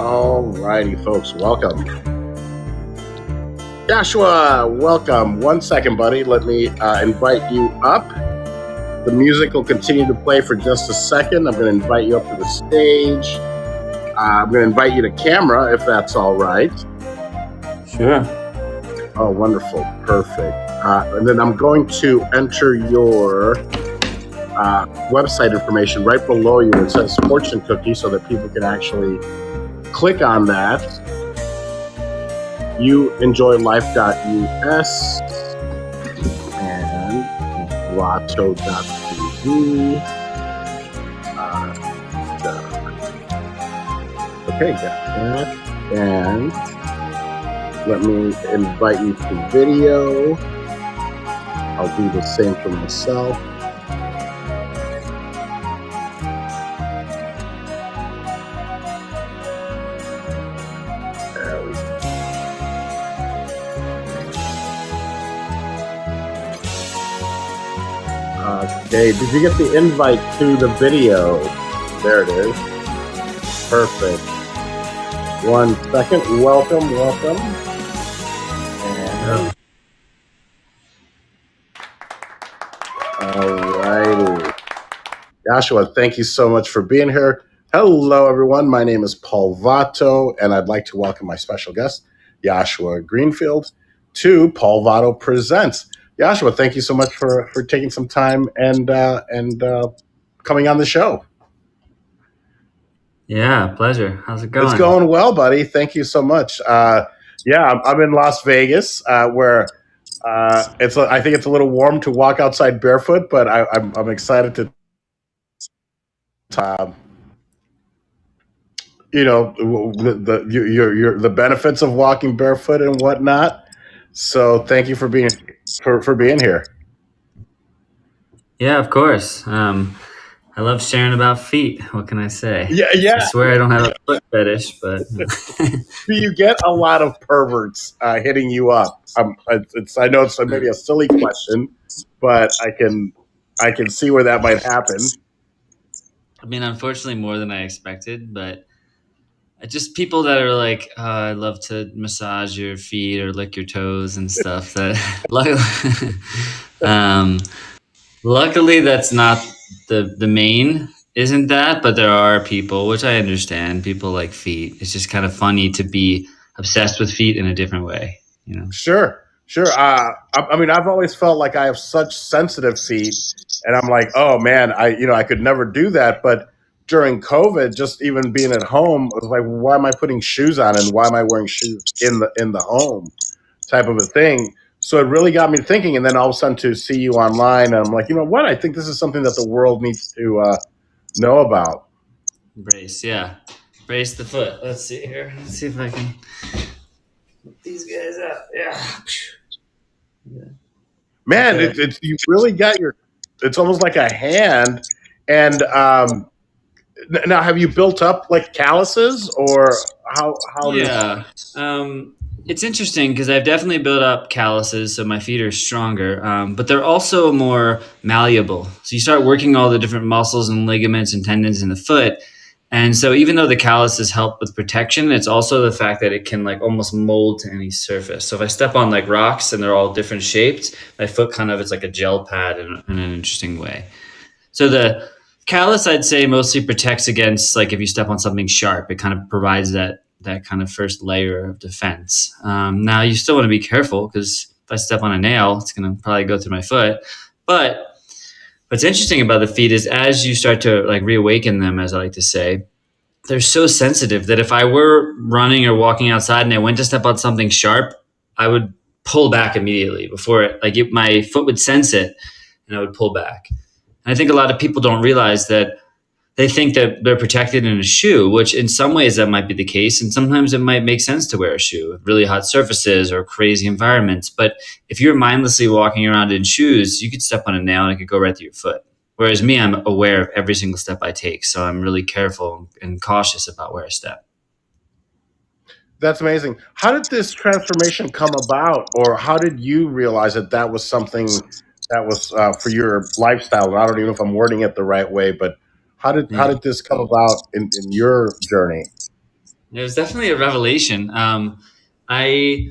All righty, folks, welcome. Joshua, welcome. 1 second, buddy. Let me invite you up. The music will continue to play for just a second. I'm going to invite you up to the stage. I'm going to invite you to camera, if that's all right. Sure. Oh, wonderful. Perfect. And then I'm going to enter your website information right below you. It says fortune cookie so that people can actually click on that. YouEnjoyLife.us and Vato.tv. Okay, got that. And let me invite you to video. I'll do the same for myself. There we go. Okay, did you get the invite to the video? There it is. Perfect. 1 second. Welcome. And all righty. Joshua, thank you so much for being here. Hello, everyone. My name is Paul Vato, and I'd like to welcome my special guest, Yoshua Greenfield, to Paul Vato Presents. Joshua, thank you so much for taking some time and coming on the show. Yeah, pleasure. How's it going? It's going well, buddy. Thank you so much. I'm in Las Vegas, where I think it's a little warm to walk outside barefoot, but I'm excited to. The benefits of walking barefoot and whatnot. So thank you for being here. Yeah, of course. I love sharing about feet. What can I say? Yeah. I swear I don't have a foot fetish, but Do you get a lot of perverts hitting you up? I know it's maybe a silly question, but I can see where that might happen. I mean, unfortunately, more than I expected, but just people that are like, I love to massage your feet or lick your toes and stuff. That luckily, that's not the main. Isn't that? But there are people, which I understand. People like feet. It's just kind of funny to be obsessed with feet in a different way. Sure. I mean, I've always felt like I have such sensitive feet, and I'm like, oh man, I could never do that, but. During COVID, just even being at home, I was like, why am I putting shoes on and why am I wearing shoes in the home type of a thing? So it really got me thinking. And then all of a sudden to see you online, and I'm like, you know what? I think this is something that the world needs to know about. Brace the foot. Let's see here. Let's see if I can put these guys up. Yeah. Man, it's you really got it's almost like a hand. And now, have you built up like calluses, or how? Yeah, it's interesting because I've definitely built up calluses, so my feet are stronger, but they're also more malleable. So you start working all the different muscles and ligaments and tendons in the foot, and so even though the calluses help with protection, it's also the fact that it can like almost mold to any surface. So if I step on like rocks and they're all different shapes, my foot it's like a gel pad in an interesting way. So the callus, I'd say, mostly protects against, like, if you step on something sharp, it kind of provides that kind of first layer of defense. Now, you still want to be careful because if I step on a nail, it's going to probably go through my foot. But what's interesting about the feet is as you start to, like, reawaken them, as I like to say, they're so sensitive that if I were running or walking outside and I went to step on something sharp, I would pull back immediately before my foot would sense it, and I would pull back. I think a lot of people don't realize that they think that they're protected in a shoe, which in some ways that might be the case. And sometimes it might make sense to wear a shoe, really hot surfaces or crazy environments. But if you're mindlessly walking around in shoes, you could step on a nail and it could go right through your foot. Whereas me, I'm aware of every single step I take. So I'm really careful and cautious about where I step. That's amazing. How did this transformation come about, or how did you realize that was something that was for your lifestyle? And I don't even know if I'm wording it the right way, but how did this come about in your journey? It was definitely a revelation. I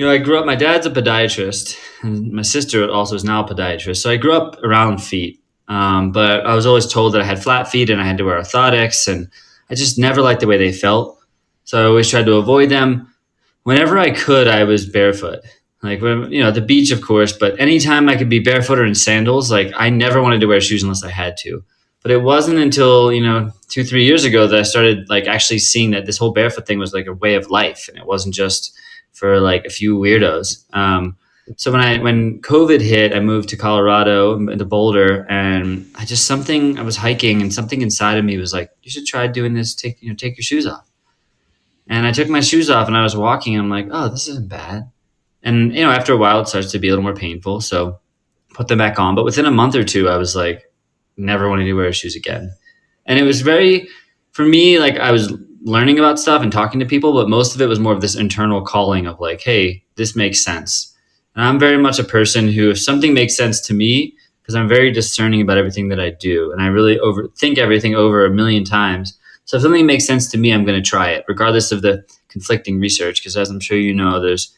I grew up, my dad's a podiatrist, and my sister also is now a podiatrist. So I grew up around feet. But I was always told that I had flat feet and I had to wear orthotics, and I just never liked the way they felt. So I always tried to avoid them. Whenever I could, I was barefoot. Like, the beach, of course, but anytime I could be barefoot or in sandals, like, I never wanted to wear shoes unless I had to. But it wasn't until, 2, 3 years ago that I started like actually seeing that this whole barefoot thing was like a way of life, and it wasn't just for like a few weirdos. So when COVID hit, I moved to Colorado, to Boulder, and I was hiking, and something inside of me was like, you should try doing this. Take your shoes off. And I took my shoes off and I was walking, and I'm like, oh, this isn't bad. And after a while, it starts to be a little more painful, so put them back on. But within a month or two, I was like, never wanting to wear shoes again. And it was very, for me, like, I was learning about stuff and talking to people, but most of it was more of this internal calling of like, hey, this makes sense. And I'm very much a person who, if something makes sense to me, because I'm very discerning about everything that I do, and I really overthink everything over a million times. So if something makes sense to me, I'm going to try it, regardless of the conflicting research. Because as I'm sure you know, there's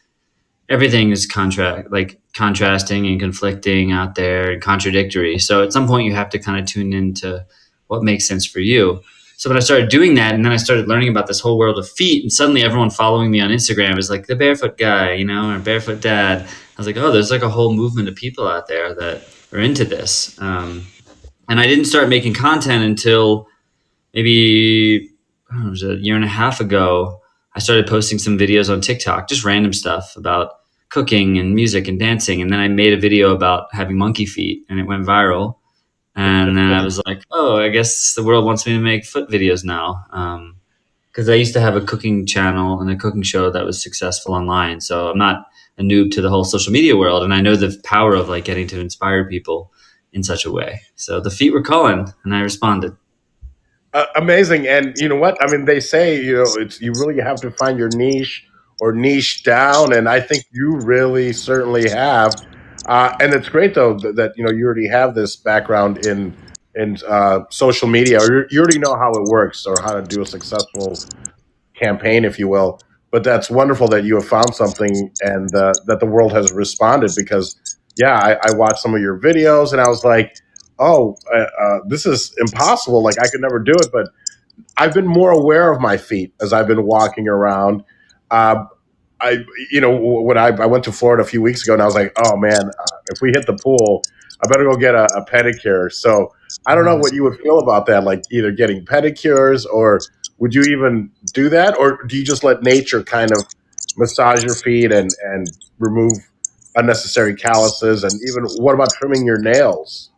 everything is contrasting and conflicting out there and contradictory. So at some point you have to kind of tune into what makes sense for you. So when I started doing that, and then I started learning about this whole world of feet, and suddenly everyone following me on Instagram is like the barefoot guy, or barefoot dad. I was like, oh, there's like a whole movement of people out there that are into this. And I didn't start making content until maybe, I don't know, it was a year and a half ago. I started posting some videos on TikTok, just random stuff about cooking and music and dancing. And then I made a video about having monkey feet, and it went viral. And then I was like, oh, I guess the world wants me to make foot videos now. Because I used to have a cooking channel and a cooking show that was successful online. So I'm not a noob to the whole social media world. And I know the power of like getting to inspire people in such a way. So the feet were calling, and I responded. Amazing. And you know what? I mean, they say, you really have to find your niche or niche down. And I think you really certainly have. And it's great though that, you already have this background in social media, or you already know how it works or how to do a successful campaign, if you will. But that's wonderful that you have found something, and that the world has responded, because, yeah, I watched some of your videos and I was like, oh, this is impossible. Like, I could never do it. But I've been more aware of my feet as I've been walking around. Uh, when I went to Florida a few weeks ago, and I was like, oh man, if we hit the pool, I better go get a pedicure. So I don't know what you would feel about that, like either getting pedicures, or would you even do that? Or do you just let nature kind of massage your feet and remove unnecessary calluses? And even, what about trimming your nails?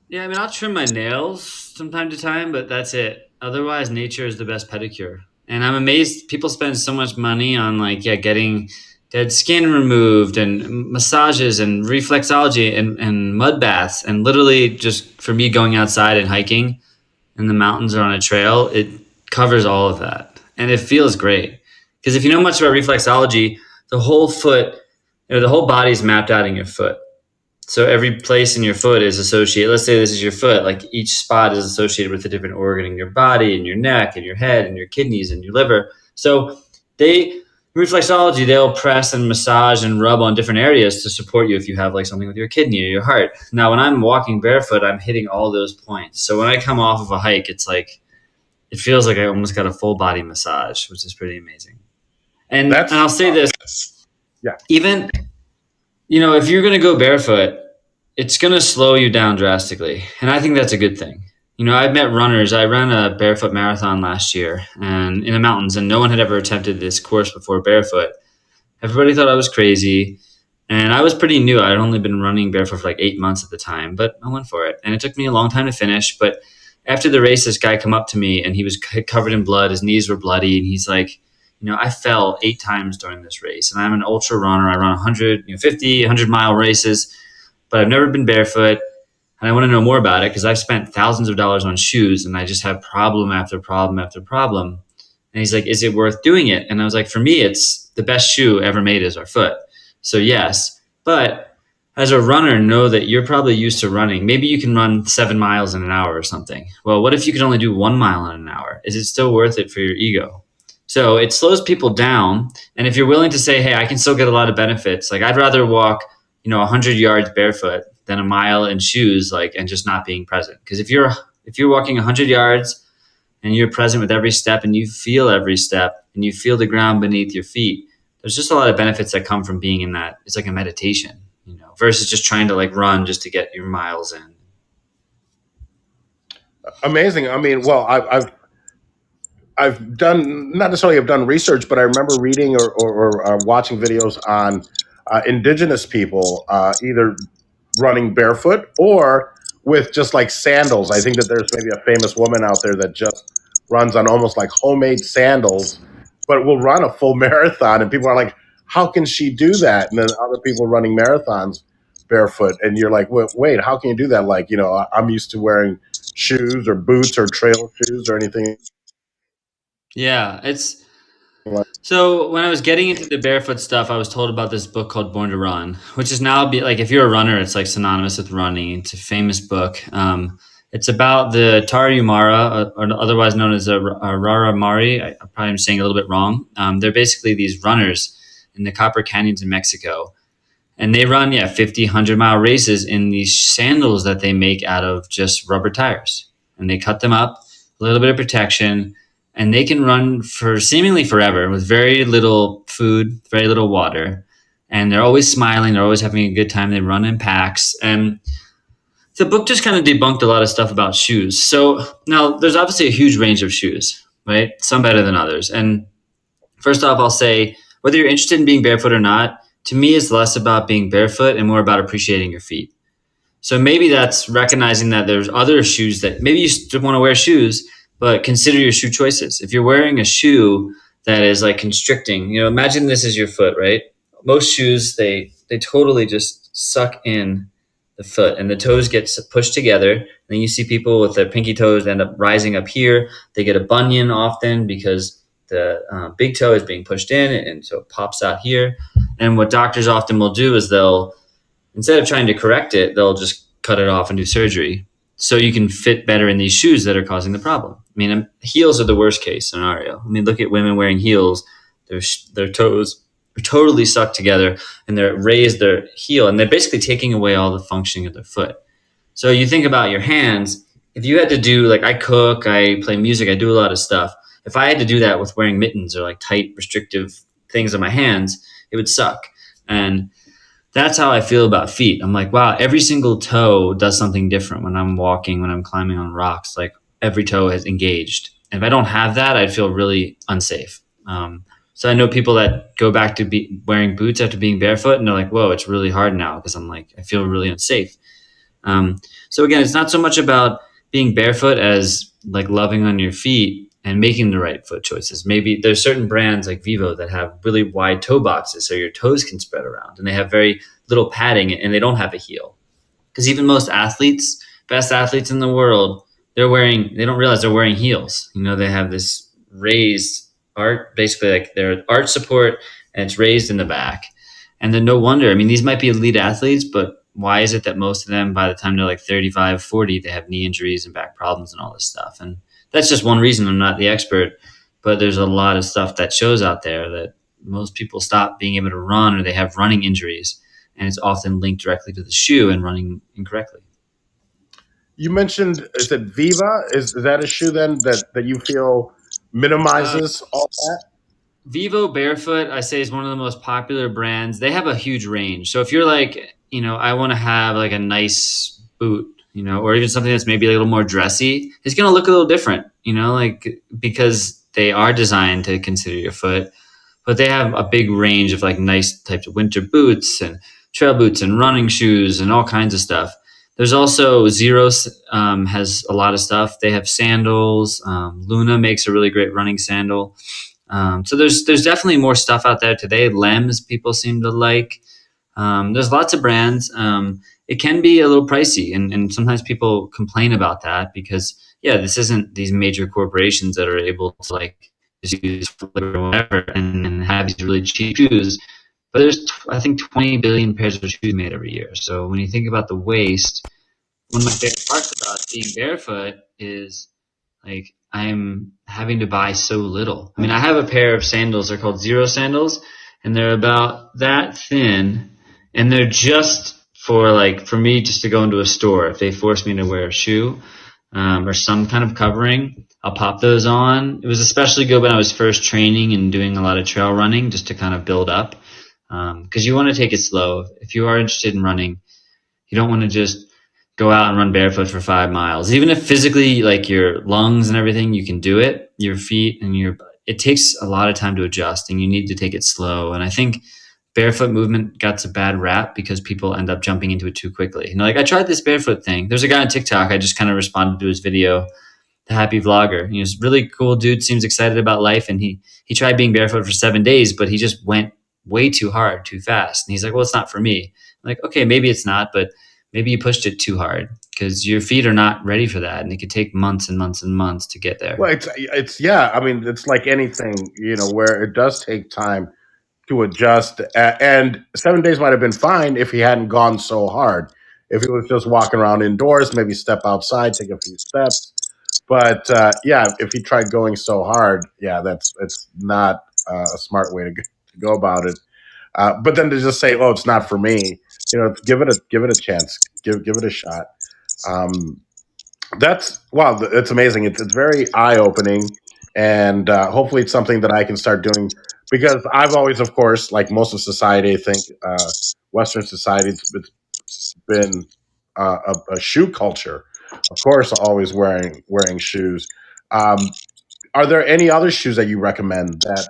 Yeah, I mean, I'll trim my nails from time to time, but that's it. Otherwise, nature is the best pedicure. And I'm amazed people spend so much money on like, getting dead skin removed and massages and reflexology and mud baths. And literally just for me going outside and hiking in the mountains or on a trail, it covers all of that. And it feels great. Because if you know much about reflexology, the whole foot, the whole body's mapped out in your foot. So every place in your foot is associated. Let's say this is your foot. Like, each spot is associated with a different organ in your body, and your neck, and your head, and your kidneys, and your liver. So reflexology, they'll press and massage and rub on different areas to support you if you have like something with your kidney or your heart. Now, when I'm walking barefoot, I'm hitting all those points. So when I come off of a hike, it's like, it feels like I almost got a full body massage, which is pretty amazing. And I'll say this, yeah, even, if you're going to go barefoot, it's going to slow you down drastically. And I think that's a good thing. I've met runners. I ran a barefoot marathon last year and in the mountains, and no one had ever attempted this course before barefoot. Everybody thought I was crazy. And I was pretty new. I'd only been running barefoot for like 8 months at the time, but I went for it. And it took me a long time to finish. But after the race, this guy come up to me, and he was covered in blood. His knees were bloody. And he's like, I fell 8 times during this race, and I'm an ultra runner. I run 150, 100-mile races, but I've never been barefoot. And I want to know more about it because I've spent thousands of dollars on shoes, and I just have problem after problem after problem. And he's like, is it worth doing it? And I was like, for me, it's the best shoe ever made is our foot. So yes, but as a runner, know that you're probably used to running. Maybe you can run 7 miles in an hour or something. Well, what if you could only do 1 mile in an hour? Is it still worth it for your ego? So it slows people down. And if you're willing to say, hey, I can still get a lot of benefits, like I'd rather walk, 100 yards barefoot than a mile in shoes, like, and just not being present. Because if you're walking 100 yards and you're present with every step and you feel every step and you feel the ground beneath your feet, there's just a lot of benefits that come from being in that. It's like a meditation, versus just trying to like run just to get your miles in. Amazing. I mean, well, I've done, not necessarily have done research, but I remember reading or watching videos on indigenous people either running barefoot or with just like sandals. I think that there's maybe a famous woman out there that just runs on almost like homemade sandals, but will run a full marathon. And people are like, how can she do that? And then other people running marathons barefoot. And you're like, wait, how can you do that? Like, I'm used to wearing shoes or boots or trail shoes or anything. Yeah, so when I was getting into the barefoot stuff, I was told about this book called Born to Run, which is now like if you're a runner, it's like synonymous with running. It's a famous book. It's about the Tarahumara, or otherwise known as the Raramari. I probably am saying a little bit wrong. They're basically these runners in the Copper Canyons in Mexico, and they run 50, 100-mile races in these sandals that they make out of just rubber tires, and they cut them up, a little bit of protection. And they can run for seemingly forever with very little food, very little water. And they're always smiling. They're always having a good time. They run in packs. And the book just kind of debunked a lot of stuff about shoes. So now there's obviously a huge range of shoes, right? Some better than others. And first off, I'll say, whether you're interested in being barefoot or not, to me, it's less about being barefoot and more about appreciating your feet. So maybe that's recognizing that there's other shoes that maybe you still want to wear shoes, but consider your shoe choices. If you're wearing a shoe that is like constricting, imagine this is your foot, right? Most shoes, they totally just suck in the foot and the toes get pushed together. And then you see people with their pinky toes end up rising up here. They get a bunion often because the big toe is being pushed in, and so it pops out here. And what doctors often will do is instead of trying to correct it, they'll just cut it off and do surgery, so you can fit better in these shoes that are causing the problem. I mean, heels are the worst case scenario. I mean, look at women wearing heels. Their toes are totally sucked together, and they're raised their heel, and they're basically taking away all the functioning of their foot. So you think about your hands. If you had to do, like, I cook, I play music, I do a lot of stuff. If I had to do that with wearing mittens or like tight, restrictive things on my hands, it would suck. And that's how I feel about feet. I'm like, wow, every single toe does something different when I'm walking, when I'm climbing on rocks. Like every toe is engaged. And if I don't have that, I'd feel really unsafe. So I know people that go back to wearing boots after being barefoot, and they're like, whoa, it's really hard now because I feel really unsafe. So again, it's not so much about being barefoot as like loving on your feet and making the right foot choices. Maybe there's certain brands like Vivo that have really wide toe boxes so your toes can spread around, and they have very little padding, and they don't have a heel. Because even most athletes, best athletes in the world, they don't realize they're wearing heels. They have this raised arch, basically like their arch support, and it's raised in the back. And then no wonder, these might be elite athletes, but why is it that most of them, by the time they're like 35, 40, they have knee injuries and back problems and all this stuff? And that's just one reason. I'm not the expert, but there's a lot of stuff that shows out there that most people stop being able to run, or they have running injuries, and it's often linked directly to the shoe and running incorrectly. You mentioned, is it Viva? Is that a shoe then that you feel minimizes all that? Vivo Barefoot, I say, is one of the most popular brands. They have a huge range. So if you're like, I want to have like a nice boot, or even something that's maybe a little more dressy, it's going to look a little different, because they are designed to consider your foot. But they have a big range of like nice types of winter boots and trail boots and running shoes and all kinds of stuff. There's also Zeros has a lot of stuff. They have sandals. Luna makes a really great running sandal. So there's definitely more stuff out there today. Lems people seem to like. There's lots of brands. It can be a little pricey, and sometimes people complain about that because, this isn't these major corporations that are able to like just use whatever and have these really cheap shoes. But there's, I think, 20 billion pairs of shoes made every year. So when you think about the waste, one of my favorite parts about being barefoot is like I'm having to buy so little. I mean, I have a pair of sandals. They're called Zero sandals, and they're about that thin, and they're just for me just to go into a store. If they force me to wear a shoe or some kind of covering, I'll pop those on. It was especially good when I was first training and doing a lot of trail running, just to kind of build up, because you want to take it slow. If you are interested in running, you don't want to just go out and run barefoot for 5 miles. Even if physically, like your lungs and everything, you can do it, your feet and it takes a lot of time to adjust, and you need to take it slow. And I think barefoot movement got a bad rap because people end up jumping into it too quickly. Like, I tried this barefoot thing. There's a guy on TikTok. I just kind of responded to his video, the happy vlogger. He's a really cool dude, seems excited about life. And he tried being barefoot for 7 days, but he just went way too hard, too fast. And he's like, well, it's not for me. I'm like, okay, maybe it's not, but maybe you pushed it too hard, because your feet are not ready for that. And it could take months and months and months to get there. Well, yeah. I mean, it's like anything, where it does take time to adjust. And 7 days might have been fine if he hadn't gone so hard. If he was just walking around indoors, maybe step outside, take a few steps. But if he tried going so hard, it's not a smart way to go about it. But then to just say, "Oh, it's not for me," give it a chance, give it a shot. It's amazing. It's very eye opening, and hopefully it's something that I can start doing, because I've always, of course, like most of society, I think Western society, it's been a shoe culture. Of course, always wearing shoes. Are there any other shoes that you recommend that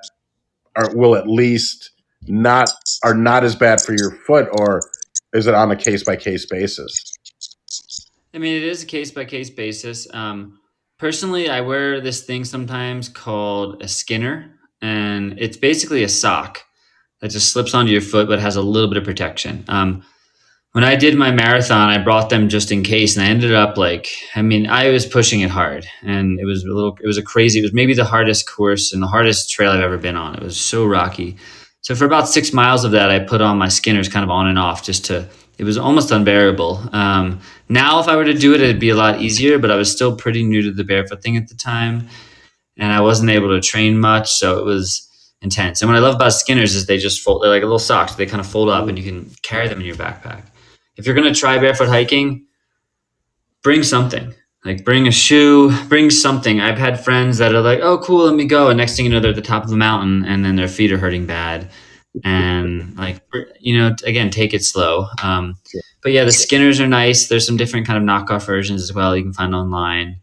will at least are not as bad for your foot, or is it on a case by case basis? I mean, it is a case by case basis. Personally, I wear this thing sometimes called a Skinner, and it's basically a sock that just slips onto your foot but has a little bit of protection. When I did my marathon, I brought them just in case, and I ended up I was pushing it hard, and it was maybe the hardest course and the hardest trail I've ever been on. It was so rocky. So for about 6 miles of that, I put on my Skinners kind of on and off it was almost unbearable. Now, if I were to do it, it'd be a lot easier, but I was still pretty new to the barefoot thing at the time, and I wasn't able to train much, so it was intense. And what I love about Skinners is they just fold. They're like a little socks. They kind of fold up, and you can carry them in your backpack. If you're going to try barefoot hiking, bring something. Like, bring a shoe, bring something. I've had friends that are like, oh, cool, let me go. And next thing you know, they're at the top of the mountain, and then their feet are hurting bad. And again, take it slow. But yeah, the Skinners are nice. There's some different kind of knockoff versions as well you can find online.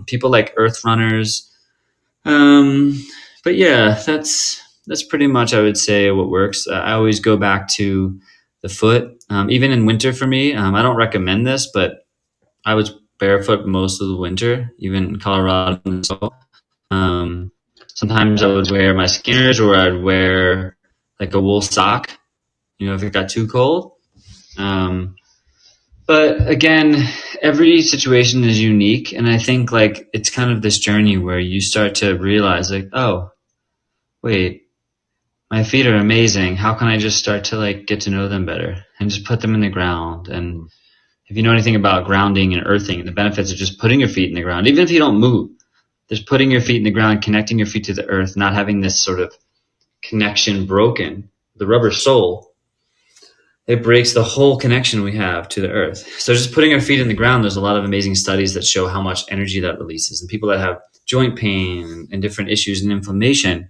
People like Earth Runners. But yeah, that's pretty much, I would say, what works. I always go back to the foot. Even in winter for me, I don't recommend this, but I was barefoot most of the winter, even in Colorado. Sometimes I would wear my Skinners, or I'd wear like a wool sock, if it got too cold. But again, every situation is unique. And I think it's kind of this journey where you start to realize oh, wait, my feet are amazing. How can I just start to get to know them better and just put them in the ground? And if you know anything about grounding and earthing, the benefits of just putting your feet in the ground, even if you don't move, just putting your feet in the ground, connecting your feet to the earth, not having this sort of connection broken, the rubber sole, it breaks the whole connection we have to the earth. So just putting our feet in the ground, there's a lot of amazing studies that show how much energy that releases. And people that have joint pain and different issues and inflammation,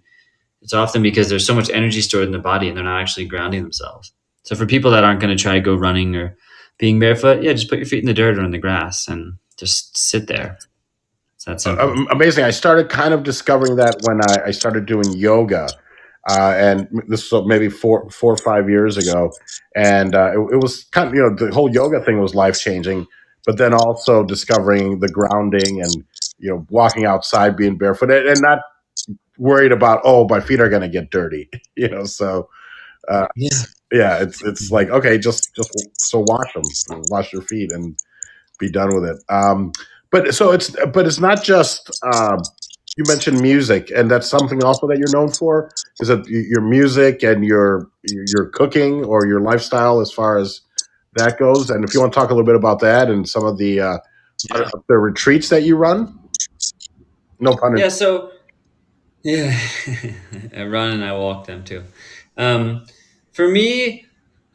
it's often because there's so much energy stored in the body and they're not actually grounding themselves. So for people that aren't going to try to go running or being barefoot, just put your feet in the dirt or in the grass and just sit there. That's amazing. I started kind of discovering that when I started doing yoga, and this was maybe four or 5 years ago, and it was kind of, the whole yoga thing was life changing. But then also discovering the grounding and walking outside, being barefoot, and not worried about, oh, my feet are going to get dirty, So it's like, okay, just so wash your feet and be done with it. But it's not just, you mentioned music, and that's something also that you're known for. Is it your music and your cooking or your lifestyle as far as that goes? And if you want to talk a little bit about that and some of the retreats that you run. No pun Yeah. intended. So yeah, I run and I walk them too. Um, for me,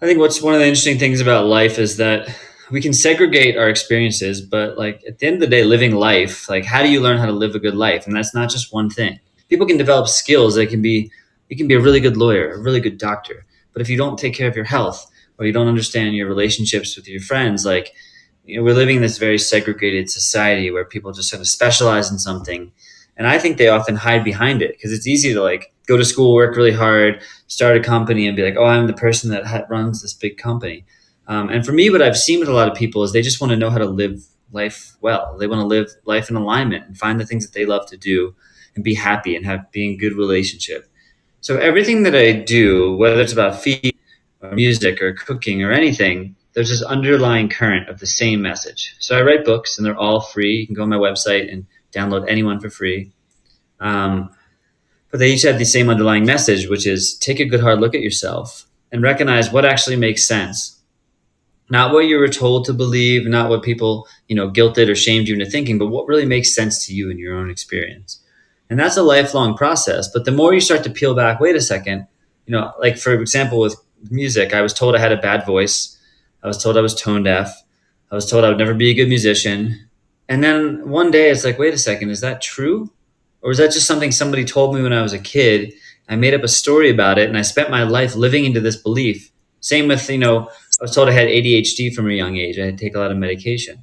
I think what's one of the interesting things about life is that we can segregate our experiences, but like at the end of the day, living life, like how do you learn how to live a good life? And that's not just one thing. People can develop skills. You can be a really good lawyer, a really good doctor, but if you don't take care of your health or you don't understand your relationships with your friends, like, we're living in this very segregated society where people just sort of specialize in something. And I think they often hide behind it because it's easy to like go to school, work really hard, start a company and be like, oh, I'm the person that runs this big company. And for me, what I've seen with a lot of people is they just want to know how to live life well. They want to live life in alignment and find the things that they love to do and be happy and be in good relationship. So everything that I do, whether it's about feed or music or cooking or anything, there's this underlying current of the same message. So I write books and they're all free. You can go on my website and download any one for free. Um, but they each have the same underlying message, which is take a good hard look at yourself and recognize what actually makes sense. Not what you were told to believe, not what people, guilted or shamed you into thinking, but what really makes sense to you in your own experience. And that's a lifelong process. But the more you start to peel back, wait a second, like for example, with music, I was told I had a bad voice. I was told I was tone deaf. I was told I would never be a good musician. And then one day it's like, wait a second, is that true? Or is that just something somebody told me when I was a kid? I made up a story about it and I spent my life living into this belief. Same with, I was told I had ADHD from a young age. I had to take a lot of medication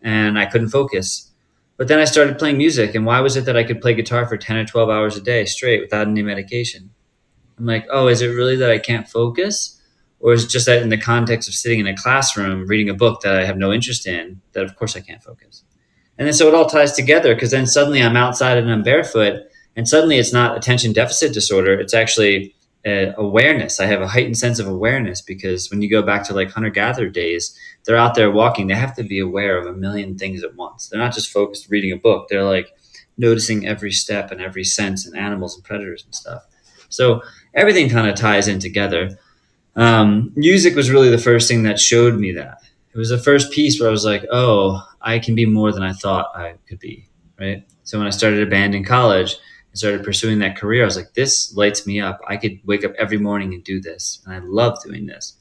and I couldn't focus. But then I started playing music. And why was it that I could play guitar for 10 or 12 hours a day straight without any medication? I'm like, oh, is it really that I can't focus? Or is it just that in the context of sitting in a classroom, reading a book that I have no interest in, that of course I can't focus? And then so it all ties together because then suddenly I'm outside and I'm barefoot. And suddenly it's not attention deficit disorder. It's actually awareness. I have a heightened sense of awareness because when you go back to like hunter-gatherer days, they're out there walking. They have to be aware of a million things at once. They're not just focused reading a book. They're like noticing every step and every sense and animals and predators and stuff. So everything kind of ties in together. Music was really the first thing that showed me that. It was the first piece where I was like, oh, I can be more than I thought I could be, right? So when I started a band in college and started pursuing that career, I was like, this lights me up. I could wake up every morning and do this. And I love doing this.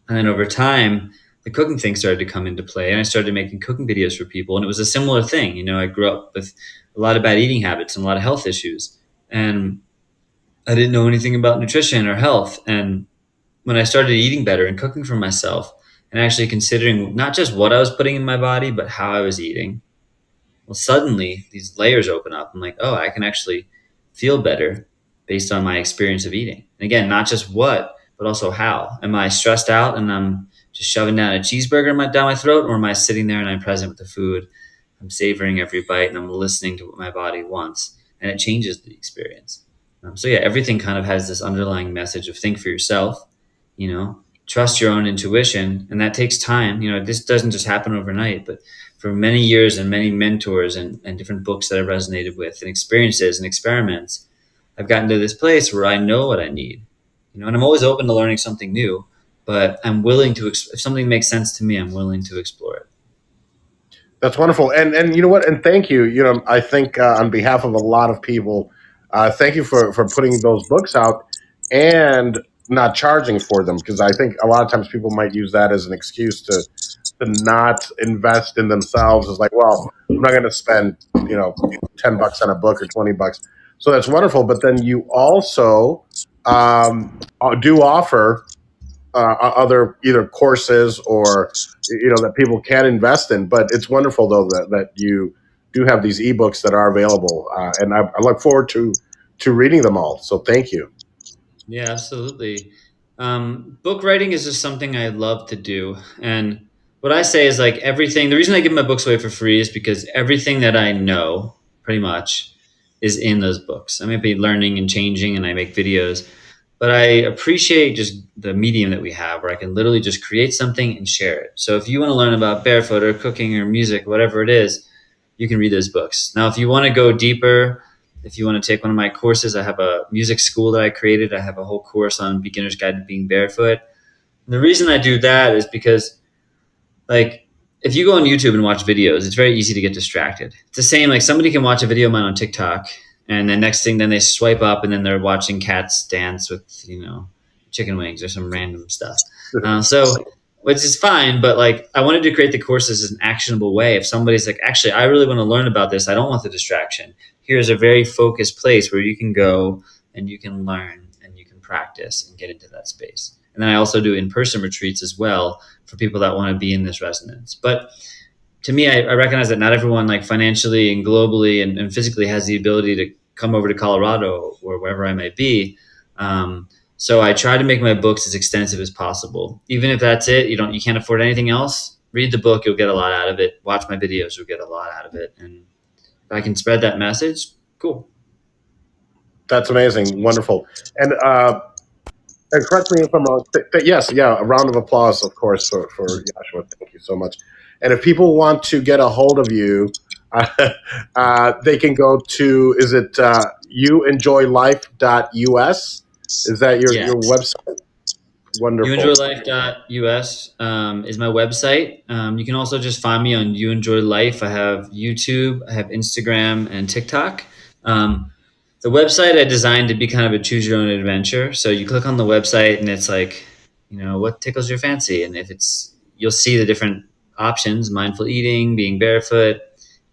And then over time, the cooking thing started to come into play. And I started making cooking videos for people. And it was a similar thing. I grew up with a lot of bad eating habits and a lot of health issues. And I didn't know anything about nutrition or health. And when I started eating better and cooking for myself and actually considering not just what I was putting in my body, but how I was eating, well, suddenly these layers open up. I'm like, oh, I can actually feel better based on my experience of eating. And again, not just what, but also how. Am I stressed out and I'm just shoving down a cheeseburger down my throat, or am I sitting there and I'm present with the food? I'm savoring every bite and I'm listening to what my body wants, and it changes the experience. So yeah, everything kind of has this underlying message of think for yourself, trust your own intuition. And that takes time. This doesn't just happen overnight, but for many years and many mentors and different books that I've resonated with and experiences and experiments, I've gotten to this place where I know what I need, and I'm always open to learning something new, but I'm willing to, if something makes sense to me, I'm willing to explore it. That's wonderful. And you know what? And thank you. I think on behalf of a lot of people, thank you for putting those books out and not charging for them, because I think a lot of times people might use that as an excuse to not invest in themselves. It's like, well, I'm not going to spend $10 on a book or $20. So that's wonderful. But then you also do offer other either courses or that people can invest in. But it's wonderful though that you do have these ebooks that are available, and I look forward to reading them all. So thank you. Yeah, absolutely. Book writing is just something I love to do. And what I say is like everything, the reason I give my books away for free is because everything that I know pretty much is in those books. I may be learning and changing and I make videos, but I appreciate just the medium that we have where I can literally just create something and share it. So if you want to learn about barefoot or cooking or music, whatever it is, you can read those books. Now, if you want to go deeper, if you want to take one of my courses, I have a music school that I created. I have a whole course on beginner's guide to being barefoot. And the reason I do that is because like if you go on YouTube and watch videos, it's very easy to get distracted. It's the same, like somebody can watch a video of mine on TikTok, and then next thing, then they swipe up, and then they're watching cats dance with, chicken wings or some random stuff. So, which is fine, but like I wanted to create the courses as an actionable way. If somebody's like, actually, I really want to learn about this, I don't want the distraction. Here's a very focused place where you can go and you can learn and you can practice and get into that space. And then I also do in-person retreats as well for people that want to be in this resonance. But to me, I recognize that not everyone, like financially and globally and physically, has the ability to come over to Colorado or wherever I might be. So I try to make my books as extensive as possible. Even if that's it, you can't afford anything else, read the book, you'll get a lot out of it. Watch my videos, you'll get a lot out of it. And if I can spread that message, cool. That's amazing. Wonderful. And correct me if I'm wrong. Yes, a round of applause, of course, for Yoshua. Thank you so much. And if people want to get a hold of you, they can go to, is it youenjoylife.us? Is that your website? Wonderful. Youenjoylife.us is my website. You can also just find me on You Enjoy Life. I have YouTube, I have Instagram, and TikTok. The website I designed to be kind of a choose your own adventure. So you click on the website and it's like, what tickles your fancy? And you'll see the different options: mindful eating, being barefoot,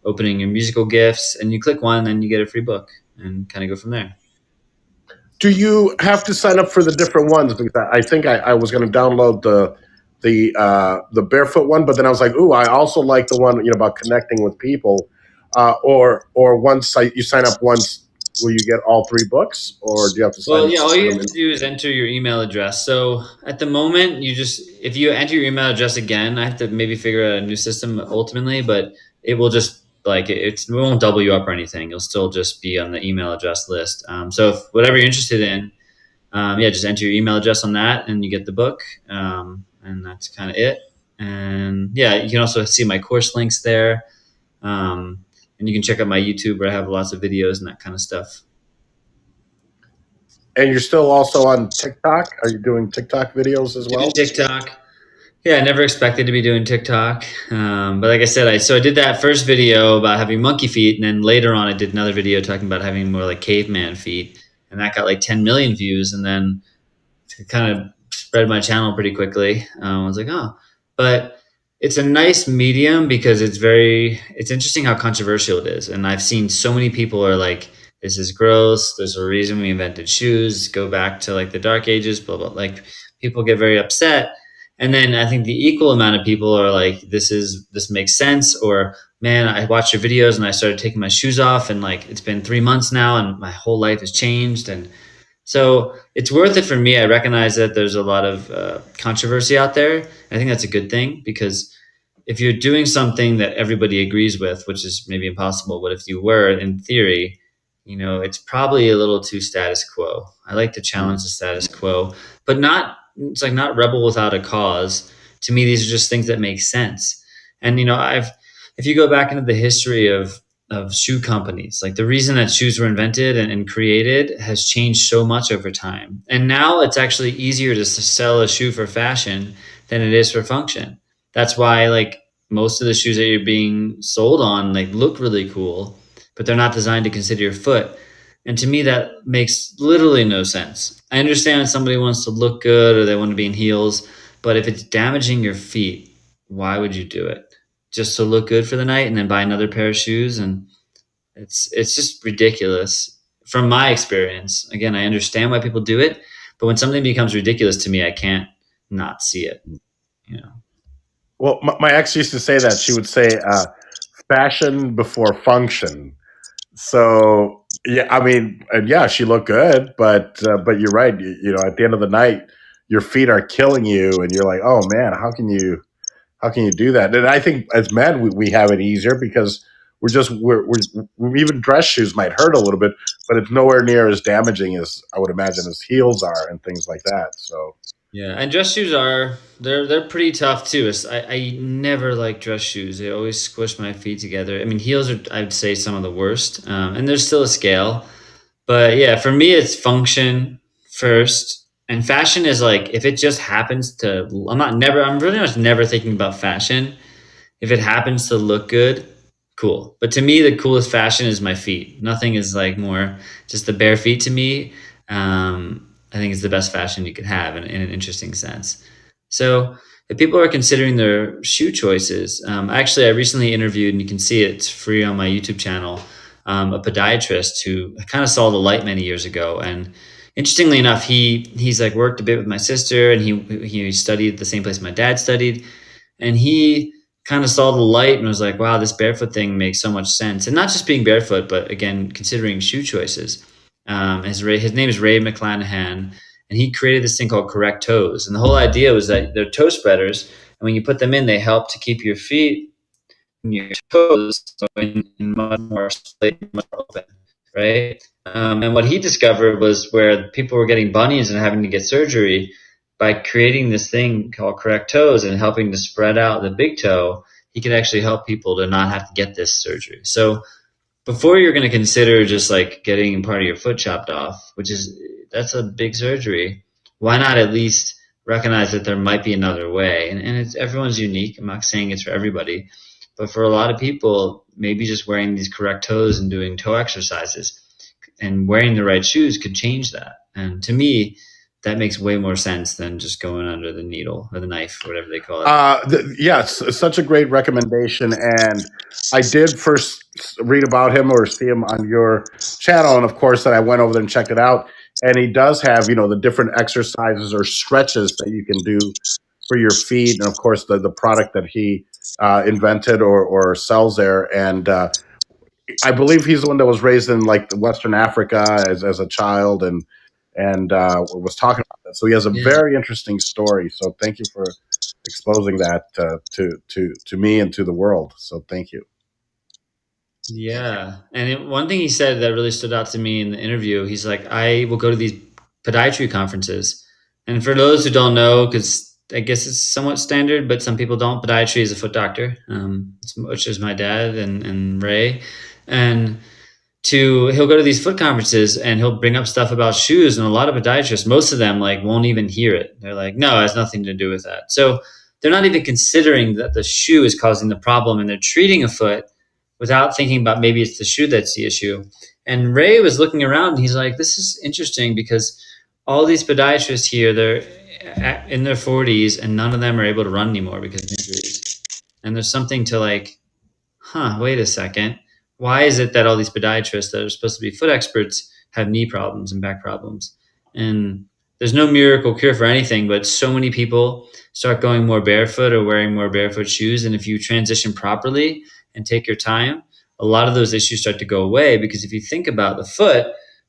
opening your musical gifts, and you click one and you get a free book and kind of go from there. Do you have to sign up for the different ones? Because I think I was going to download the barefoot one, but then I was like, ooh, I also like the one about connecting with people. Or once you sign up once, will you get all 3 books, or do you have to sign up? Well, yeah, all you have to do is enter your email address. So at the moment, if you enter your email address again, I have to maybe figure out a new system ultimately, but it will just it won't double you up or anything. You'll still just be on the email address list. So if whatever you're interested in, just enter your email address on that and you get the book. And that's kind of it. And yeah, you can also see my course links there. And you can check out my YouTube where I have lots of videos and that kind of stuff. And you're still also on TikTok? Are you doing TikTok videos as well? TikTok. Yeah, I never expected to be doing TikTok. But like I said, I did that first video about having monkey feet. And then later on, I did another video talking about having more like caveman feet. And that got like 10 million views. And then it kind of spread my channel pretty quickly. I was like, oh. But it's a nice medium because it's interesting how controversial it is. And I've seen so many people are like, this is gross. There's a reason we invented shoes. Go back to like the dark ages, blah, blah. Like people get very upset. And then I think the equal amount of people are like, this makes sense. Or, man, I watched your videos and I started taking my shoes off and like, it's been 3 months now and my whole life has changed. And so it's worth it for me. I recognize that there's a lot of controversy out there. I think that's a good thing because if you're doing something that everybody agrees with, which is maybe impossible, but if you were in theory, it's probably a little too status quo. I like to challenge the status quo, but it's like not rebel without a cause. To me, these are just things that make sense. And, if you go back into the history of shoe companies, like the reason that shoes were invented and created has changed so much over time. And now it's actually easier to sell a shoe for fashion than it is for function. That's why like most of the shoes that you're being sold on like look really cool, but they're not designed to consider your foot. And to me, that makes literally no sense. I understand somebody wants to look good or they want to be in heels, but if it's damaging your feet, why would you do it? Just to look good for the night and then buy another pair of shoes? And it's just ridiculous from my experience. Again, I understand why people do it, but when something becomes ridiculous to me, I can't not see it, Well, my ex used to say that. She would say, fashion before function. So, yeah, I mean, and yeah, she looked good, but you're right. At the end of the night, your feet are killing you and you're like, oh man, how can you do that? And I think as men, we have it easier because we're even dress shoes might hurt a little bit, but it's nowhere near as damaging as I would imagine as heels are and things like that. So. Yeah, and dress shoes they're pretty tough too. I never like dress shoes. They always squish my feet together. I mean, heels are, I'd say, some of the worst. And there's still a scale. But yeah, for me, it's function first. And fashion is like, if it just happens to, I'm really much never thinking about fashion. If it happens to look good, cool. But to me, the coolest fashion is my feet. Nothing is like more just the bare feet to me. I think it's the best fashion you could have in an interesting sense. So if people are considering their shoe choices, actually, I recently interviewed, and you can see it, it's free on my YouTube channel, a podiatrist who kind of saw the light many years ago. And interestingly enough, he's like worked a bit with my sister, and he studied at the same place my dad studied, and he kind of saw the light and was like, wow, this barefoot thing makes so much sense. And not just being barefoot, but again, considering shoe choices. His name is Ray McClanahan, and he created this thing called correct toes. And the whole idea was that they're toe spreaders. And when you put them in, they help to keep your feet and your toes in much more straight, much more open, right? And what he discovered was where people were getting bunions and having to get surgery, by creating this thing called correct toes and helping to spread out the big toe, he could actually help people to not have to get this surgery. So before you're going to consider just like getting part of your foot chopped off, that's a big surgery, why not at least recognize that there might be another way? And everyone's unique. I'm not saying it's for everybody, but for a lot of people, maybe just wearing these correct toes and doing toe exercises and wearing the right shoes could change that. And to me, that makes way more sense than just going under the needle or the knife, whatever they call it. Yes, such a great recommendation. And I did first read about him or see him on your channel. And of course, that I went over there and checked it out. And he does have, the different exercises or stretches that you can do for your feet. And of course, the product that he invented or sells there. And I believe he's the one that was raised in like Western Africa as a child and was talking about that. So he has a very interesting story. So thank you for exposing that to me and to the world. So thank you. Yeah. And one thing he said that really stood out to me in the interview, he's like, I will go to these podiatry conferences. And for those who don't know, because I guess it's somewhat standard, but some people don't, podiatry is a foot doctor, which is my dad and Ray. And he'll go to these foot conferences and he'll bring up stuff about shoes, and a lot of podiatrists, most of them like won't even hear it. They're like, no, it has nothing to do with that. So they're not even considering that the shoe is causing the problem, and they're treating a foot without thinking about maybe it's the shoe that's the issue. And Ray was looking around and he's like, this is interesting because all these podiatrists here, they're in their 40s and none of them are able to run anymore because of injuries. And there's something to like, wait a second. Why is it that all these podiatrists that are supposed to be foot experts have knee problems and back problems? And there's no miracle cure for anything, but so many people start going more barefoot or wearing more barefoot shoes. And if you transition properly and take your time, a lot of those issues start to go away. Because if you think about the foot,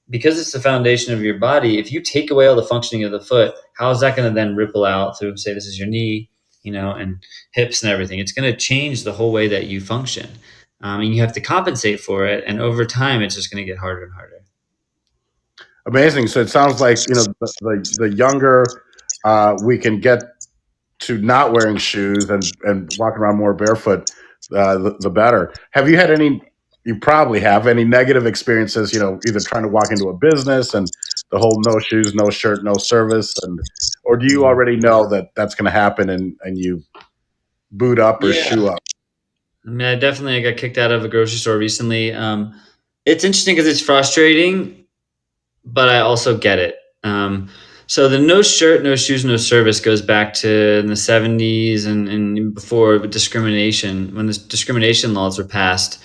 because it's the foundation of your body, if you take away all the functioning of the foot, how is that going to then ripple out through, say, this is your knee, and hips and everything? It's going to change the whole way that you function. And you have to compensate for it. And over time, it's just going to get harder and harder. Amazing. So it sounds like, the younger we can get to not wearing shoes and walking around more barefoot, the better. Have you had you probably have any negative experiences, either trying to walk into a business and the whole no shoes, no shirt, no service, or do you already know that that's going to happen and you boot up or shoe up? I mean, I definitely got kicked out of a grocery store recently. It's interesting because it's frustrating, but I also get it. So the no shirt, no shoes, no service goes back to in the 70s and before discrimination, when the discrimination laws were passed.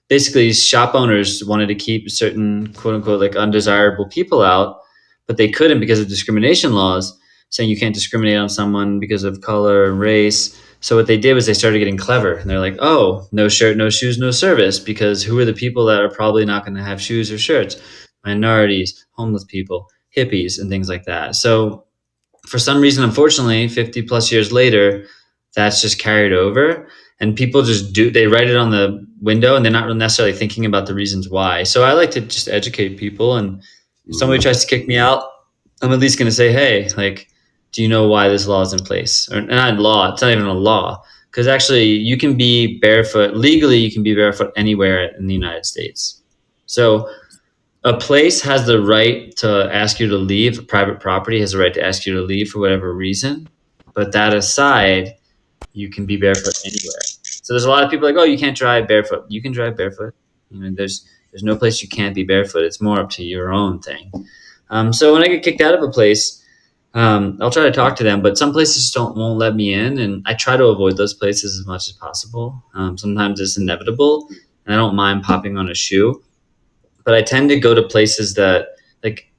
Basically, shop owners wanted to keep certain quote unquote like undesirable people out, but they couldn't because of discrimination laws saying you can't discriminate on someone because of color and race. So what they did was they started getting clever, and they're like, oh, no shirt, no shoes, no service, because who are the people that are probably not going to have shoes or shirts? Minorities, homeless people, hippies, and things like that. So for some reason, unfortunately, 50 plus years later, that's just carried over, and people they write it on the window and they're not necessarily thinking about the reasons why. So I like to just educate people, and if somebody tries to kick me out, I'm at least going to say, hey, like, do you know why this law is in place? Or not law, it's not even a law. Because actually you can be barefoot, legally you can be barefoot anywhere in the United States. So a place has the right to ask you to leave, a private property has the right to ask you to leave for whatever reason. But that aside, you can be barefoot anywhere. So there's a lot of people like, oh, you can't drive barefoot. You can drive barefoot. There's no place you can't be barefoot. It's more up to your own thing. So when I get kicked out of a place, I'll try to talk to them, but some places won't let me in, and I try to avoid those places as much as possible. Sometimes it's inevitable, and I don't mind popping on a shoe, but I tend to go to places that like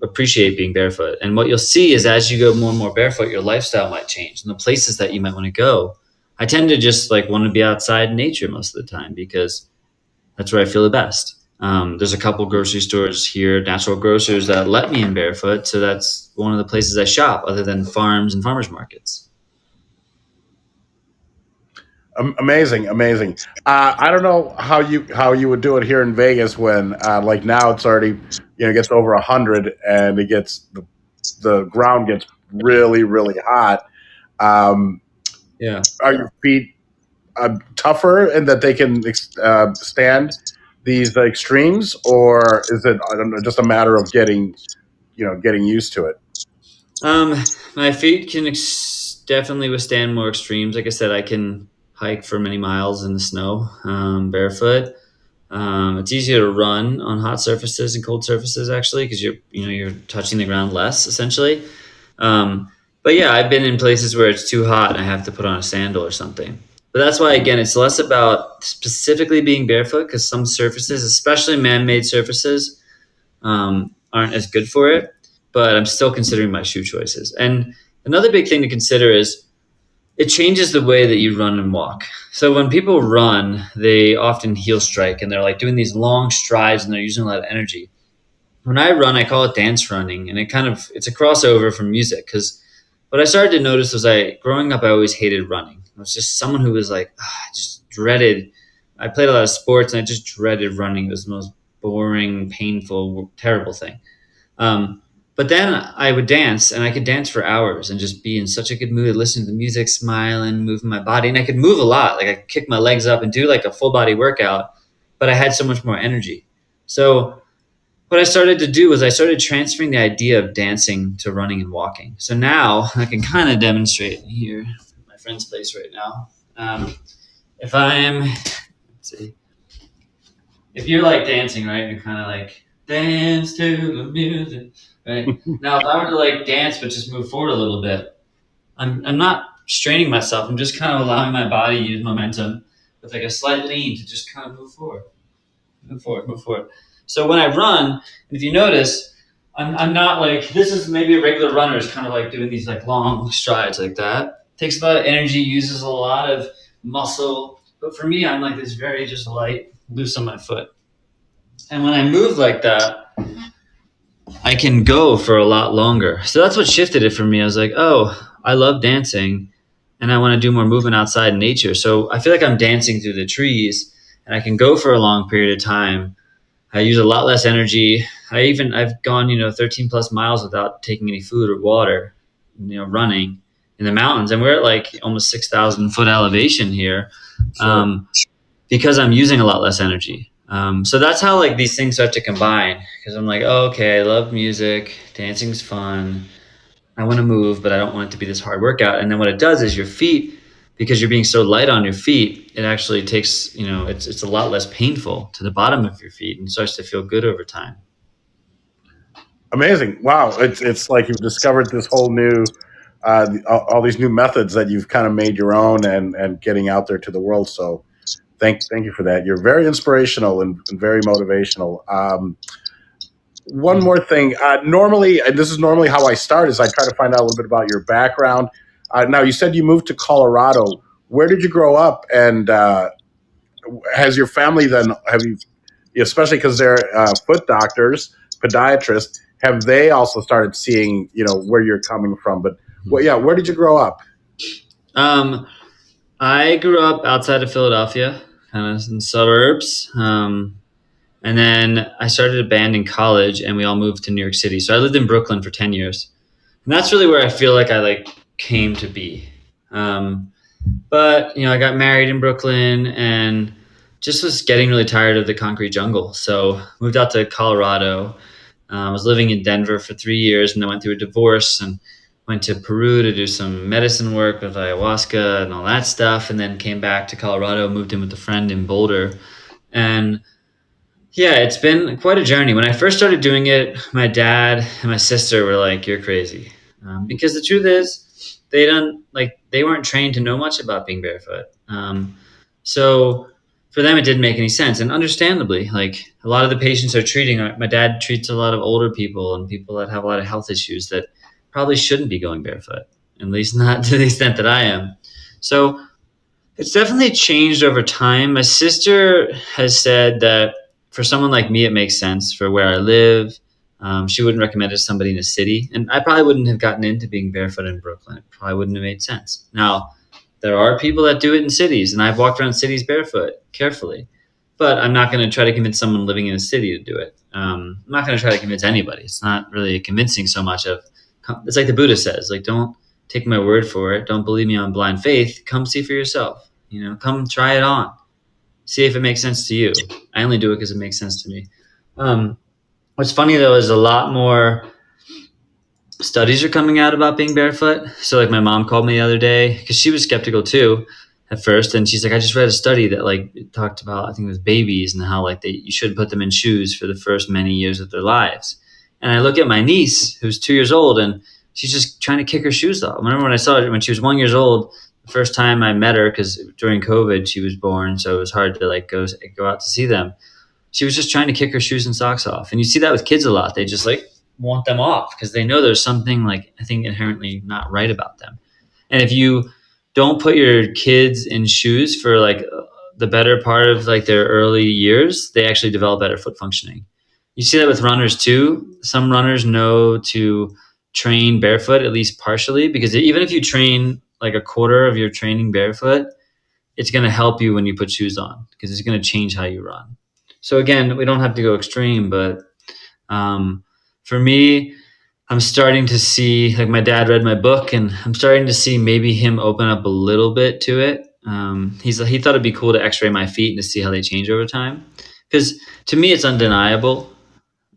appreciate being barefoot. And what you'll see is as you go more and more barefoot, your lifestyle might change, and the places that you might want to go. I tend to just like want to be outside in nature most of the time because that's where I feel the best. There's a couple grocery stores here, natural grocers, that let me in barefoot. So that's one of the places I shop other than farms and farmers markets. Amazing. I don't know how you would do it here in Vegas when like now it's already gets over 100 and it gets the ground gets really hot. Yeah. Are your feet tougher and that they can stand these extremes, or is it, I don't know, just a matter of getting used to it? My feet can definitely withstand more extremes. Like I said, I can hike for many miles in the snow barefoot. It's easier to run on hot surfaces and cold surfaces actually because you're touching the ground less essentially. But yeah, I've been in places where it's too hot and I have to put on a sandal or something. But that's why, again, it's less about specifically being barefoot because some surfaces, especially man-made surfaces, aren't as good for it. But I'm still considering my shoe choices. And another big thing to consider is it changes the way that you run and walk. So when people run, they often heel strike and they're like doing these long strides and they're using a lot of energy. When I run, I call it dance running, and it's a crossover from music because what I started to notice was growing up, I always hated running. I was just someone who was like, I just dreaded. I played a lot of sports and I just dreaded running. It was the most boring, painful, terrible thing. But then I would dance and I could dance for hours and just be in such a good mood, listening to the music, smiling, moving my body. And I could move a lot. Like I could kick my legs up and do like a full body workout, but I had so much more energy. So what I started to do was I started transferring the idea of dancing to running and walking. So now I can kind of demonstrate here at my friend's place right now. Let's see, if you're like dancing, right, you're kind of like dance to the music, right? Now, if I were to like dance but just move forward a little bit, I'm not straining myself. I'm just kind of allowing my body to use momentum with like a slight lean to just kind of move forward. So when I run, if you notice, I'm not like, this is maybe a regular runner is kind of like doing these like long strides like that. Takes a lot of energy, uses a lot of muscle. But for me, I'm like this very just light, loose on my foot. And when I move like that, I can go for a lot longer. So that's what shifted it for me. I was like, oh, I love dancing and I want to do more movement outside in nature. So I feel like I'm dancing through the trees and I can go for a long period of time. I use a lot less energy. I've gone, 13 plus miles without taking any food or water, running in the mountains. And we're at like almost 6,000 foot elevation here because I'm using a lot less energy. So that's how like these things start to combine because I'm like, oh, okay, I love music. Dancing's fun. I want to move, but I don't want it to be this hard workout. And then what it does is your feet, because you're being so light on your feet, it actually takes, it's a lot less painful to the bottom of your feet and starts to feel good over time. Amazing. Wow. It's like you've discovered this whole new, all these new methods that you've kind of made your own and getting out there to the world. So thank you for that. You're very inspirational and very motivational. One more thing. Normally, and this is normally how I start, is I try to find out a little bit about your background. Now, you said you moved to Colorado. Where did you grow up? And has your family especially because they're foot doctors, podiatrists, have they also started seeing, where you're coming from? But where did you grow up? I grew up outside of Philadelphia, kind of in the suburbs. And then I started a band in college and we all moved to New York City. So I lived in Brooklyn for 10 years. And that's really where I feel like I came to be. But, I got married in Brooklyn and just was getting really tired of the concrete jungle. So moved out to Colorado. I was living in Denver for 3 years and I went through a divorce and went to Peru to do some medicine work with ayahuasca and all that stuff, and then came back to Colorado, moved in with a friend in Boulder. And yeah, it's been quite a journey. When I first started doing it, my dad and my sister were like, "You're crazy," because the truth is, they weren't trained to know much about being barefoot. So for them, it didn't make any sense, and understandably, like a lot of the patients are treating. My dad treats a lot of older people and people that have a lot of health issues that probably shouldn't be going barefoot, at least not to the extent that I am. So it's definitely changed over time. My sister has said that for someone like me, it makes sense for where I live. She wouldn't recommend it to somebody in a city. And I probably wouldn't have gotten into being barefoot in Brooklyn. It probably wouldn't have made sense. Now, there are people that do it in cities, and I've walked around cities barefoot carefully. But I'm not going to try to convince someone living in a city to do it. I'm not going to try to convince anybody. It's not really convincing so much of, it's like the Buddha says, like, don't take my word for it. Don't believe me on blind faith. Come see for yourself. Come try it on. See if it makes sense to you. I only do it because it makes sense to me. What's funny though is a lot more studies are coming out about being barefoot. So like my mom called me the other day because she was skeptical too at first, and she's like, I just read a study that like talked about, I think it was babies and how like you should put them in shoes for the first many years of their lives. And I look at my niece who's 2 years old, and she's just trying to kick her shoes off. I remember when I saw her when she was 1 year old. The first time I met her, because during COVID she was born, so it was hard to like go out to see them. She was just trying to kick her shoes and socks off, and you see that with kids a lot. They just like want them off because they know there's something like I think inherently not right about them. And if you don't put your kids in shoes for like the better part of like their early years, they actually develop better foot functioning. You see that with runners too. Some runners know to train barefoot at least partially, because even if you train like a quarter of your training barefoot, it's going to help you when you put shoes on because it's going to change how you run. So again, we don't have to go extreme, but for me, I'm starting to see, like my dad read my book, and I'm starting to see maybe him open up a little bit to it. He thought it'd be cool to x-ray my feet and to see how they change over time. Because to me, it's undeniable.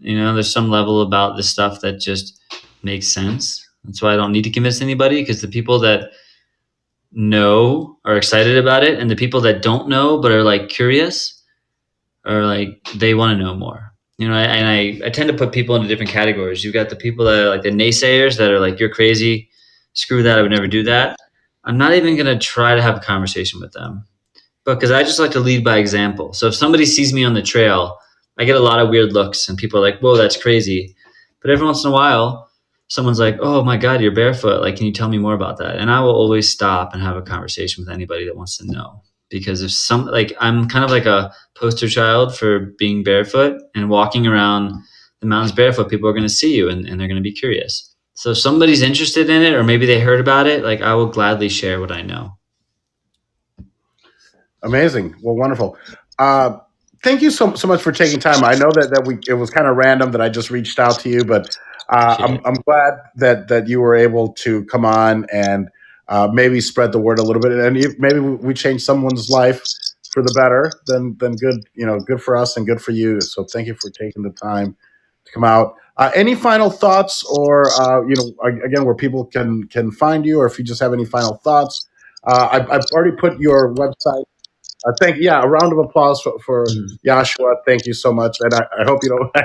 There's some level about this stuff that just makes sense. That's why I don't need to convince anybody, because the people that know are excited about it, and the people that don't know but are like curious are like they want to know more. I tend to put people into different categories. You've got the people that are like the naysayers that are like, you're crazy, screw that, I would never do that. I'm not even going to try to have a conversation with them, because I just like to lead by example. So if somebody sees me on the trail, I get a lot of weird looks and people are like, whoa, that's crazy. But every once in a while, someone's like, oh my God, you're barefoot. Like, can you tell me more about that? And I will always stop and have a conversation with anybody that wants to know. Because if I'm kind of like a poster child for being barefoot, and walking around the mountains barefoot, people are going to see you and they're going to be curious. So if somebody's interested in it, or maybe they heard about it, like I will gladly share what I know. Amazing. Well, wonderful. Thank you so much for taking time. I know that it was kind of random that I just reached out to you, but I'm glad that you were able to come on and maybe spread the word a little bit, and maybe we change someone's life for the better. Then good, good for us and good for you. So thank you for taking the time to come out. Any final thoughts, or again, where people can find you, or if you just have any final thoughts? I've already put your website. A round of applause for Yoshua. Thank you so much, and I hope you don't.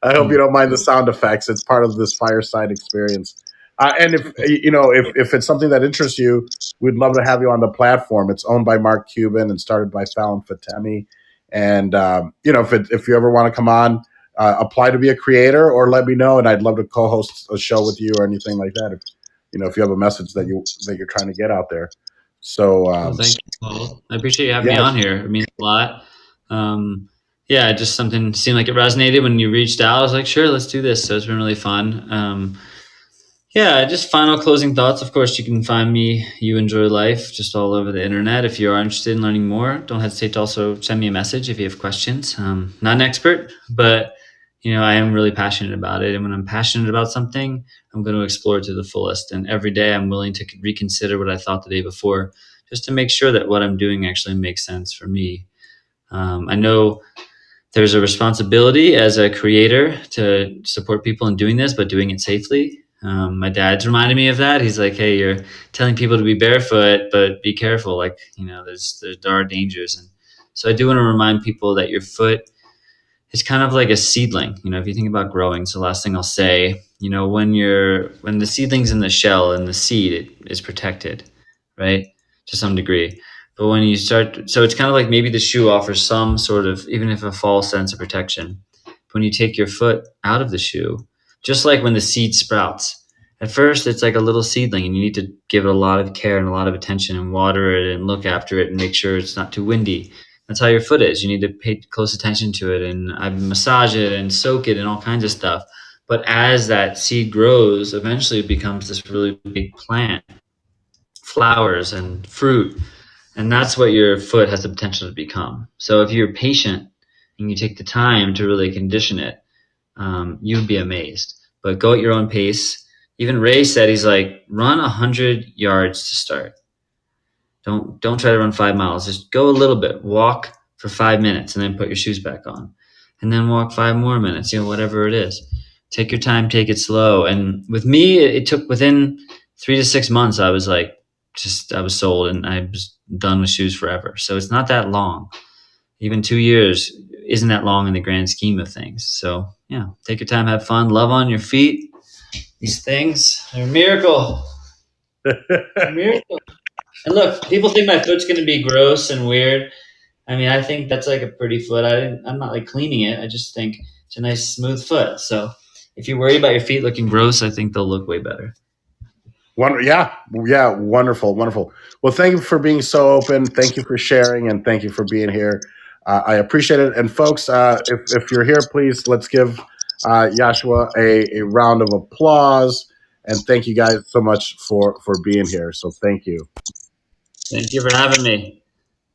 I hope you don't mind the sound effects. It's part of this fireside experience. And if it's something that interests you, we'd love to have you on the platform. It's owned by Mark Cuban and started by Fallon Fatemi. And if you ever want to come on, apply to be a creator, or let me know, and I'd love to co-host a show with you or anything like that. If you have a message that you're trying to get out there. So thank you, Paul. I appreciate you having me on here. It means a lot. Just something seemed like it resonated when you reached out. I was like, sure, let's do this. So it's been really fun. Just final closing thoughts. Of course, you can find me, You Enjoy Life, just all over the internet. If you are interested in learning more, don't hesitate to also send me a message if you have questions. Not an expert, but I am really passionate about it. And when I'm passionate about something, I'm going to explore it to the fullest. And every day I'm willing to reconsider what I thought the day before, just to make sure that what I'm doing actually makes sense for me. I know there's a responsibility as a creator to support people in doing this, but doing it safely. My dad's reminded me of that. He's like, "Hey, you're telling people to be barefoot, but be careful. Like, there are dangers." And so I do want to remind people that your foot is kind of like a seedling. If you think about growing, so last thing I'll say, when the seedling's in the shell and the seed is protected, right, to some degree. But when you start, so it's kind of like maybe the shoe offers some sort of, even if a false sense of protection. When you take your foot out of the shoe, just like when the seed sprouts, at first it's like a little seedling and you need to give it a lot of care and a lot of attention and water it and look after it and make sure it's not too windy. That's how your foot is. You need to pay close attention to it, and I massage it and soak it and all kinds of stuff. But as that seed grows, eventually it becomes this really big plant, flowers and fruit. And that's what your foot has the potential to become. So if you're patient and you take the time to really condition it, you'd be amazed. But go at your own pace. Even Ray said, he's like, run 100 yards to start. Don't try to run 5 miles. Just go a little bit. Walk for 5 minutes and then put your shoes back on. And then walk 5 more minutes, whatever it is. Take your time, take it slow. And with me, it took within 3 to 6 months, I was like, I was sold and I was done with shoes forever. So it's not that long. Even 2 years isn't that long in the grand scheme of things. So yeah, take your time, have fun, love on your feet. These things are a miracle. A miracle. And look, people think my foot's going to be gross and weird. I mean, I think that's like a pretty foot. I'm not like cleaning it. I just think it's a nice smooth foot. So if you're worried about your feet looking gross, I think they'll look way better. Yeah, wonderful. Well, thank you for being so open. Thank you for sharing, and thank you for being here. I appreciate it. And folks, if you're here, please let's give Yoshua a round of applause. And thank you guys so much for being here. So thank you. Thank you for having me.